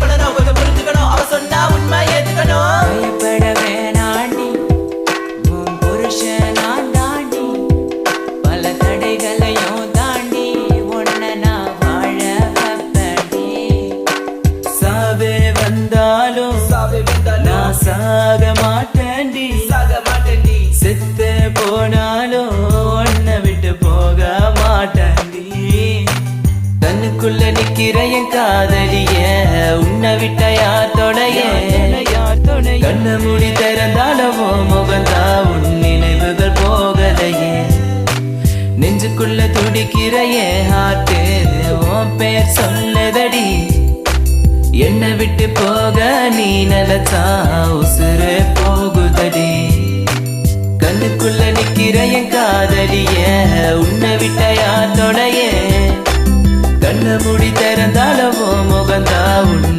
பண்ணணும் கொஞ்சம் புரிஞ்சுக்கணும் அவ சொன்னா உண்மை ஏத்துக்கணும் பயப்பட வேணாண்டி உன் புருஷன் நான் தாண்டி பல தடைகளையும் தாண்டி உன்னை நான் வாழ வைப்பேன்டி சாவே வந்தாலும் நான் சாக மாட்டேன்டி செத்து போனாலும் உன்னை விட்டு போக மாட்டேன்டி கண்ணுக்குள்ள நிக்கிற என் காதலிய உன்னை விட்ட யார் தொடைய கண்ண மூடி திறந்தாலும் முகந்தா உன் நினைவுகள் போகலையே நெஞ்சுக்குள்ள துடிக்கிற என் ஹார்ட்டு உன் பேர் சொன்னதடி என்னை விட்டு போக நீ நிலச்சா உசுறு போகுதடி கண்ணுக்குள்ள நிக்கிற என் காதலிய உன்னை விட்ட யார் தொடைய கண்ண மூடி திறந்தாலும் முகந்தா உன்